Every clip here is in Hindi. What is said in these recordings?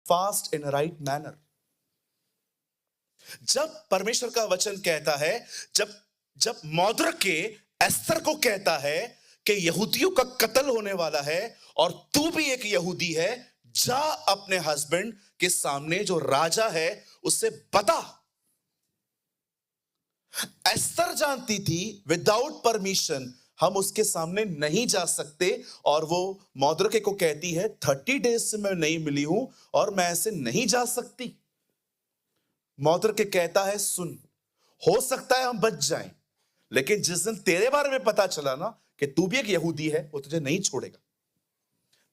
Fast in right manner. जब परमेश्वर का वचन कहता है, जब जब मौद्रिके एस्थर को कहता है कि यहूदियों का कत्ल होने वाला है और तू भी एक यहूदी है, जा अपने हस्बैंड के सामने जो राजा है उससे बता। एस्थर जानती थी विदाउट परमिशन हम उसके सामने नहीं जा सकते, और वो मौद्रिके को कहती है 30 डेज से मैं नहीं मिली हूं और मैं ऐसे नहीं जा सकती। मौद्रिके कहता है सुन, हो सकता है हम बच जाएं, लेकिन जिस दिन तेरे बारे में पता चला ना कि तू भी एक यहूदी है, वो तुझे नहीं छोड़ेगा।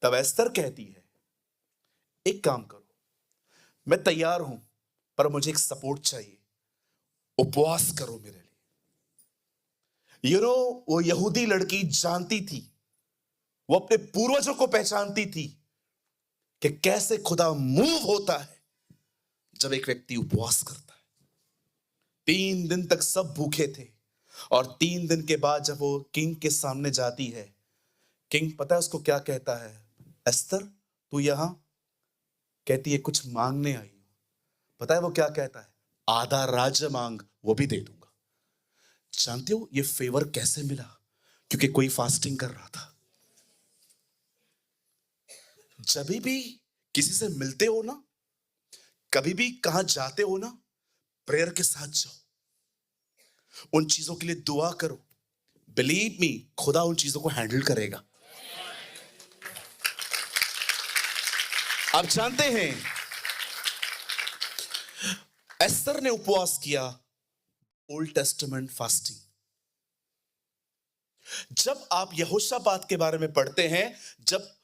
तब एस्थर कहती है एक काम करो, मैं तैयार हूं पर मुझे एक सपोर्ट चाहिए, उपवास करो मेरे लिए। वो यहूदी लड़की जानती थी, वो अपने पूर्वजों को पहचानती थी कि कैसे खुदा मूव होता है जब एक व्यक्ति उपवास करता है। 3 दिन तक सब भूखे थे और 3 दिन के बाद जब वो किंग के सामने जाती है, किंग पता है उसको क्या कहता है? एस्थर तू यहां? कहती है कुछ मांगने आई हूं। पता है वो क्या कहता है? आधा राज्य मांग, वो भी दे दूंगा। जानते हो ये फेवर कैसे मिला? क्योंकि कोई फास्टिंग कर रहा था। जब भी किसी से मिलते हो ना, कभी भी कहां जाते हो ना, प्रेयर के साथ जाओ, उन चीजों के लिए दुआ करो। बिलीव मी, खुदा उन चीजों को हैंडल करेगा। आप जानते हैं एस्थर ने उपवास किया, ओल्ड टेस्टामेंट फास्टिंग। जब आप यहोशापात के बारे में पढ़ते हैं, जब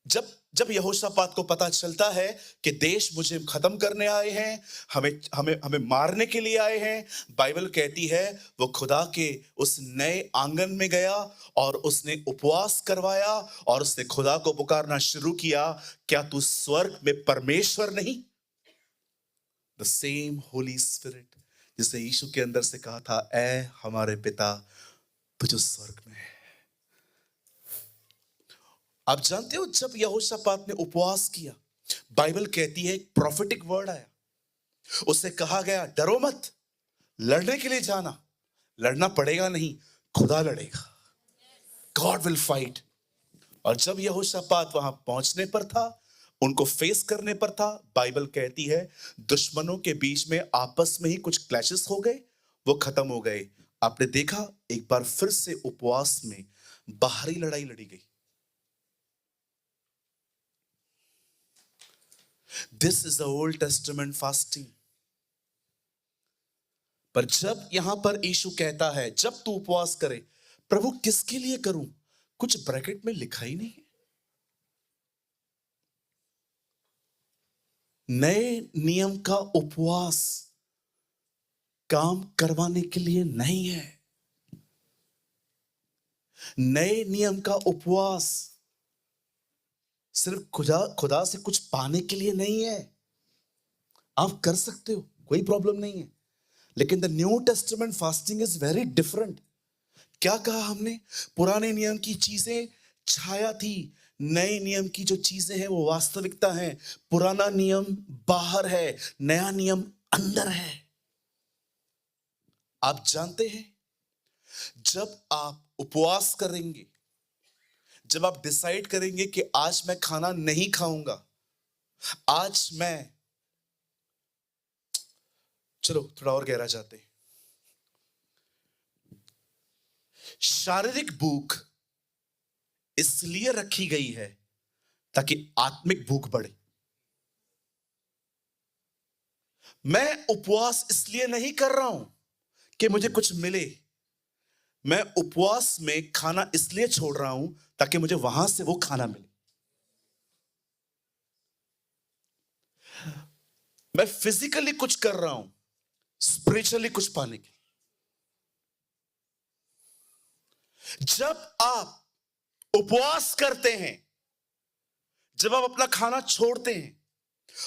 जब जब यहोशापात को पता चलता है कि देश मुझे खत्म करने आए हैं, हमें हमें हमें मारने के लिए आए हैं, बाइबल कहती है वो खुदा के उस नए आंगन में गया और उसने उपवास करवाया और उसने खुदा को पुकारना शुरू किया, क्या तू स्वर्ग में परमेश्वर नहीं? द सेम होली स्पिरिट जिसे यीशु के अंदर से कहा था, ऐ हमारे पिता तू जो स्वर्ग में है। आप जानते हो जब यहोशापात ने उपवास किया, बाइबल कहती है एक प्रोफेटिक वर्ड आया, उससे कहा गया डरो मत, लड़ने के लिए जाना, लड़ना पड़ेगा नहीं, खुदा लड़ेगा, गॉड विल फाइट। और जब यहोशापात वहां पहुंचने पर था, उनको फेस करने पर था, बाइबल कहती है दुश्मनों के बीच में आपस में ही कुछ क्लैशेस हो गए, वो खत्म हो गए। आपने देखा एक बार फिर से उपवास में बाहरी लड़ाई लड़ी गई। This is the old testament fasting. पर जब यहां पर यीशु कहता है जब तू उपवास करे, प्रभु किसके लिए करूं? कुछ ब्रैकेट में लिखा ही नहीं है। नए नियम का उपवास काम करवाने के लिए नहीं है। नए नियम का उपवास सिर्फ खुदा से कुछ पाने के लिए नहीं है। आप कर सकते हो, कोई प्रॉब्लम नहीं है, लेकिन the new testament fasting is very different. क्या कहा हमने? पुराने नियम की चीजें छाया थी, नए नियम की जो चीजें हैं वो वास्तविकता है। पुराना नियम बाहर है, नया नियम अंदर है। आप जानते हैं जब आप उपवास करेंगे, जब आप डिसाइड करेंगे कि आज मैं खाना नहीं खाऊंगा, आज मैं, चलो थोड़ा और गहरा जाते हैं, शारीरिक भूख इसलिए रखी गई है ताकि आत्मिक भूख बढ़े। मैं उपवास इसलिए नहीं कर रहा हूं कि मुझे कुछ मिले, मैं उपवास में खाना इसलिए छोड़ रहा हूं ताकि मुझे वहां से वो खाना मिले। मैं फिजिकली कुछ कर रहा हूं स्पिरिचुअली कुछ पाने के लिए। जब आप उपवास करते हैं, जब आप अपना खाना छोड़ते हैं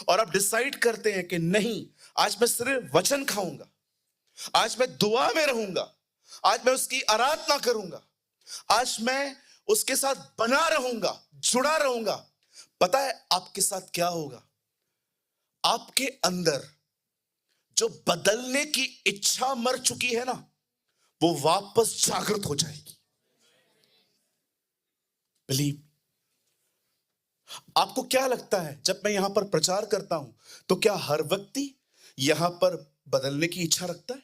और आप डिसाइड करते हैं कि नहीं, आज मैं सिर्फ वचन खाऊंगा, आज मैं दुआ में रहूंगा, आज मैं उसकी आराधना करूंगा, आज मैं उसके साथ बना रहूंगा, जुड़ा रहूंगा, पता है आपके साथ क्या होगा? आपके अंदर जो बदलने की इच्छा मर चुकी है ना, वो वापस जागृत हो जाएगी। बिलीव। आपको क्या लगता है जब मैं यहां पर प्रचार करता हूं तो क्या हर व्यक्ति यहां पर बदलने की इच्छा रखता है?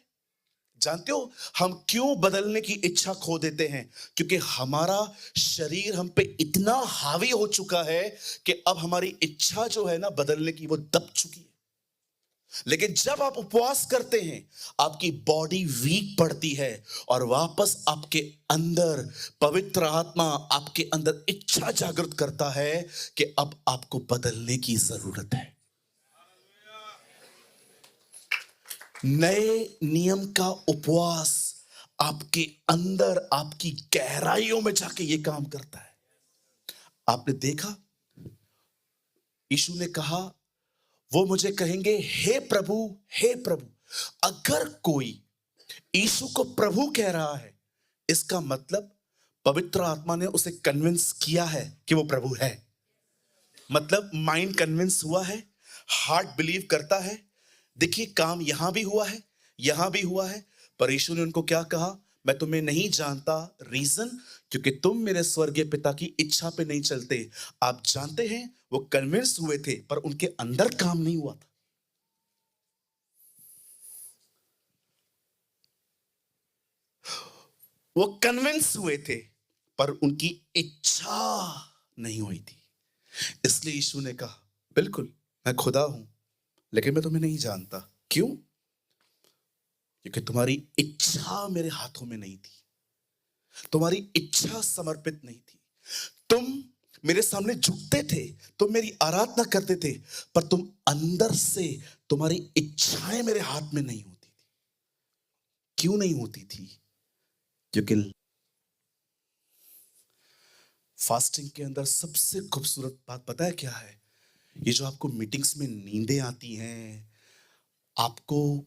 जानते हो हम क्यों बदलने की इच्छा खो देते हैं? क्योंकि हमारा शरीर हम पे इतना हावी हो चुका है कि अब हमारी इच्छा जो है ना बदलने की, वो दब चुकी है। लेकिन जब आप उपवास करते हैं, आपकी बॉडी वीक पड़ती है और वापस आपके अंदर पवित्र आत्मा आपके अंदर इच्छा जागृत करता है कि अब आपको बदलने की जरूरत है। नए नियम का उपवास आपके अंदर, आपकी गहराइयों में जाके ये काम करता है। आपने देखा, यीशु ने कहा, वो मुझे कहेंगे हे प्रभु, हे प्रभु। अगर कोई यीशु को प्रभु कह रहा है, इसका मतलब पवित्र आत्मा ने उसे कन्विंस किया है कि वो प्रभु है। मतलब माइंड कन्विंस हुआ है, हार्ट बिलीव करता है। देखिए काम यहां भी हुआ है, यहां भी हुआ है। पर यीशु ने उनको क्या कहा? मैं तुम्हें नहीं जानता। रीजन? क्योंकि तुम मेरे स्वर्गीय पिता की इच्छा पे नहीं चलते। आप जानते हैं वो कन्विंस हुए थे पर उनके अंदर काम नहीं हुआ था। वो कन्विंस हुए थे पर उनकी इच्छा नहीं हुई थी। इसलिए यीशु ने कहा, बिल्कुल मैं खुदा हूं, लेकिन मैं तुम्हें नहीं जानता। क्यों? क्योंकि तुम्हारी इच्छा मेरे हाथों में नहीं थी, तुम्हारी इच्छा समर्पित नहीं थी। तुम मेरे सामने झुकते थे, तुम मेरी आराधना करते थे, पर तुम अंदर से, तुम्हारी इच्छाएं मेरे हाथ में नहीं होती थी। क्यों नहीं होती थी? क्योंकि फास्टिंग के अंदर सबसे खूबसूरत बात पता है क्या है? ये जो आपको मीटिंग्स में नींदें आती हैं, आपको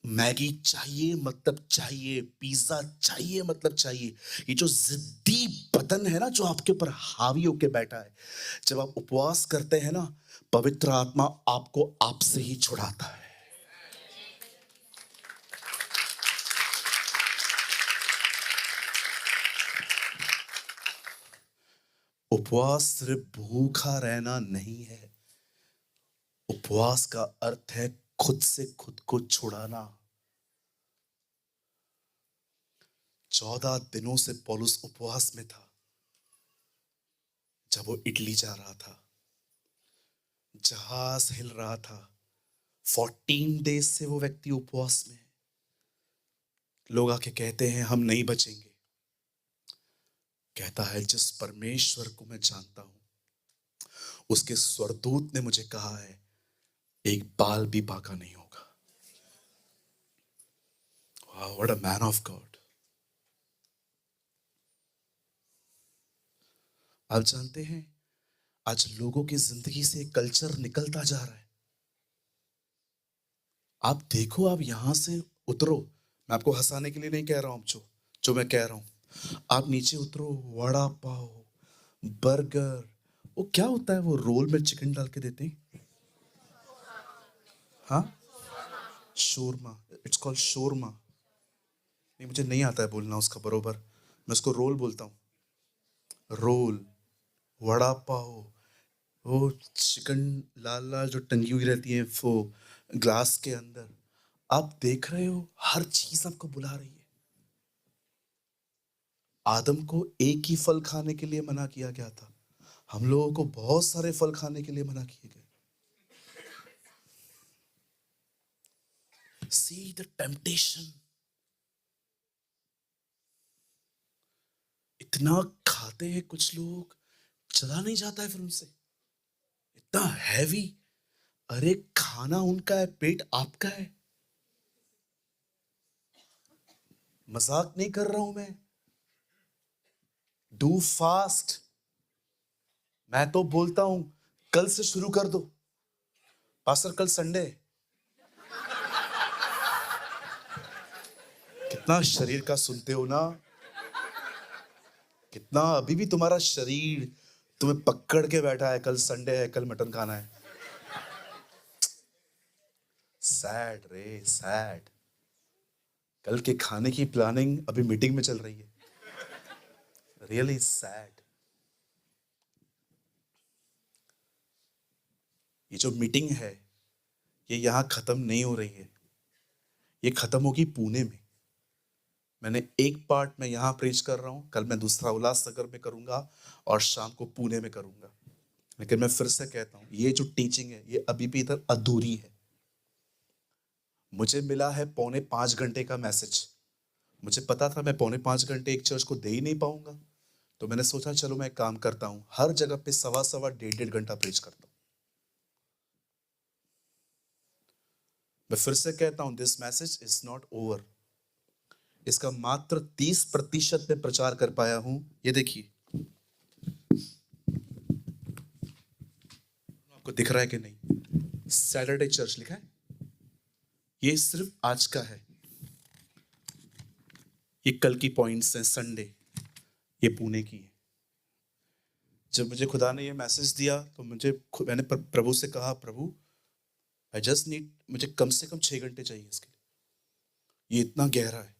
मैगी चाहिए मतलब चाहिए, पिज्जा चाहिए मतलब चाहिए, ये जो जिद्दी बदन है ना जो आपके ऊपर हावी होके बैठा है, जब आप उपवास करते हैं ना, पवित्र आत्मा आपको आपसे ही छुड़ाता है। उपवास सिर्फ भूखा रहना नहीं है। उपवास का अर्थ है खुद से खुद को छुड़ाना। 14 दिनों से पौलुस उपवास में था। जब वो इटली जा रहा था, जहाज हिल रहा था, 14 डेज से वो व्यक्ति उपवास में है। लोग आके कहते हैं हम नहीं बचेंगे। कहता है जिस परमेश्वर को मैं जानता हूं, उसके स्वर्गदूत ने मुझे कहा है एक बाल भी बाका नहीं होगा। What a man of God. आप जानते हैं आज लोगों की जिंदगी से कल्चर निकलता जा रहा है। आप देखो, आप यहां से उतरो, मैं आपको हंसाने के लिए नहीं कह रहा हूं, जो मैं कह रहा हूं, आप नीचे उतरो, वड़ा पाव, बर्गर, वो क्या होता है वो रोल में चिकन डाल के देते हैं? हाँ, शोरमा। It's called shawarma. नहीं, मुझे नहीं आता है बोलना उसका बरोबर, मैं उसको रोल बोलता हूँ। रोल, वड़ा पाव, वो चिकन लाल लाल जो टंगी हुई रहती है वो ग्लास के अंदर। आप देख रहे हो हर चीज आपको बुला रही है। आदम को एक ही फल खाने के लिए मना किया गया था, हम लोगों को बहुत सारे फल खाने के लिए मना किए गए। See the temptation. इतना खाते हैं कुछ लोग, चला नहीं जाता है फिर उनसे, इतना हैवी। अरे खाना उनका है, पेट आपका है। मजाक नहीं कर रहा हूं मैं। Do fast. मैं तो बोलता हूं कल से शुरू कर दो। पास्टर कल संडे है। कितना शरीर का सुनते हो ना, कितना अभी भी तुम्हारा शरीर तुम्हें पकड़ के बैठा है, कल संडे है, कल मटन खाना है। सैड रे, सैड। कल के खाने की प्लानिंग अभी मीटिंग में चल रही है। Really sad. ये जो मीटिंग है, ये यहां खत्म नहीं हो रही है, ये खत्म होगी पुणे में। मैंने एक पार्ट में यहां प्रीच कर रहा हूं, कल मैं दूसरा उल्लासनगर में करूंगा और शाम को पुणे में करूंगा। लेकिन मैं फिर से कहता हूं, ये जो टीचिंग है ये अभी भी इधर अधूरी है। मुझे मिला है 4.5 घंटे का मैसेज। मुझे पता था मैं 4.5 घंटे एक चर्च को दे ही नहीं पाऊंगा, तो मैंने सोचा चलो मैं एक काम करता हूं, हर जगह पे सवा सवा 1.5 घंटा प्रीच करता हूं। मैं फिर से कहता हूं, this message is not over. इसका मात्र 30% में प्रचार कर पाया हूं। ये देखिए, आपको दिख रहा है कि नहीं, सैटरडे चर्च लिखा है। ये सिर्फ आज का है, ये कल की पॉइंट्स हैं, संडे ये पुणे की है। जब मुझे खुदा ने ये मैसेज दिया तो मैंने प्रभु से कहा, प्रभु आई जस्ट नीड, मुझे कम से कम 6 घंटे चाहिए इसके लिए, ये इतना गहरा है।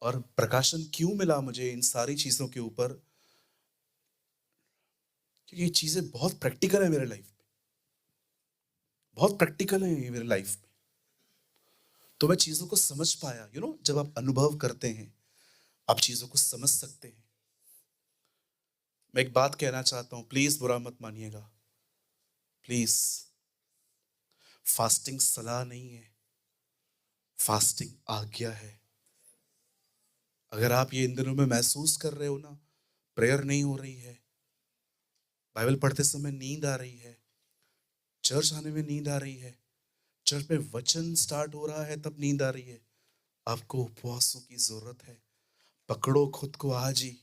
और प्रकाशन क्यों मिला मुझे इन सारी चीजों के ऊपर? क्योंकि ये चीजें बहुत प्रैक्टिकल है मेरे लाइफ में, बहुत प्रैक्टिकल है ये मेरे लाइफ में। तो मैं चीजों को समझ पाया। जब आप अनुभव करते हैं, आप चीजों को समझ सकते हैं। मैं एक बात कहना चाहता हूं, प्लीज बुरा मत मानिएगा, प्लीज। फास्टिंग सलाह नहीं है, फास्टिंग आज्ञा है। अगर आप ये इन दिनों में महसूस कर रहे हो ना, प्रेयर नहीं हो रही है, बाइबल पढ़ते समय नींद आ रही है, चर्च आने में नींद आ रही है, चर्च में वचन स्टार्ट हो रहा है तब नींद आ रही है, आपको उपवासों की जरूरत है। पकड़ो खुद को आज ही।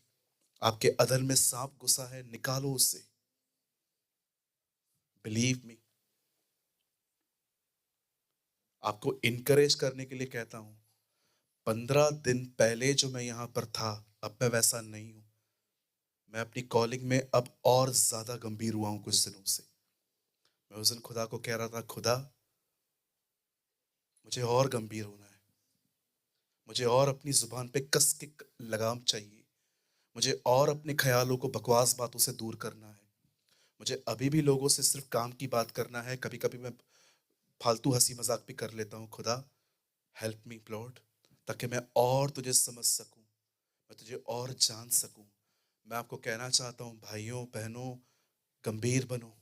आपके अदल में सांप घुसा है, निकालो उसे। Believe me. आपको इनकरेज करने के लिए कहता हूं, 15 दिन पहले जो मैं यहां पर था, अब मैं वैसा नहीं हूं। मैं अपनी कॉलिंग में अब और ज्यादा गंभीर हुआ हूं कुछ दिनों से। मैं उस दिन खुदा को कह रहा था, खुदा मुझे और गंभीर होना है, मुझे और अपनी जुबान पे कस के लगाम चाहिए, मुझे और अपने ख्यालों को बकवास बातों से दूर करना है। मुझे अभी भी लोगों से सिर्फ काम की बात करना है। कभी कभी मैं फालतू हंसी मजाक भी कर लेता हूँ। खुदा हेल्प मी लॉर्ड, ताकि मैं और तुझे समझ सकूं, मैं तुझे और जान सकूं। मैं आपको कहना चाहता हूँ, भाइयों बहनों, गंभीर बनो,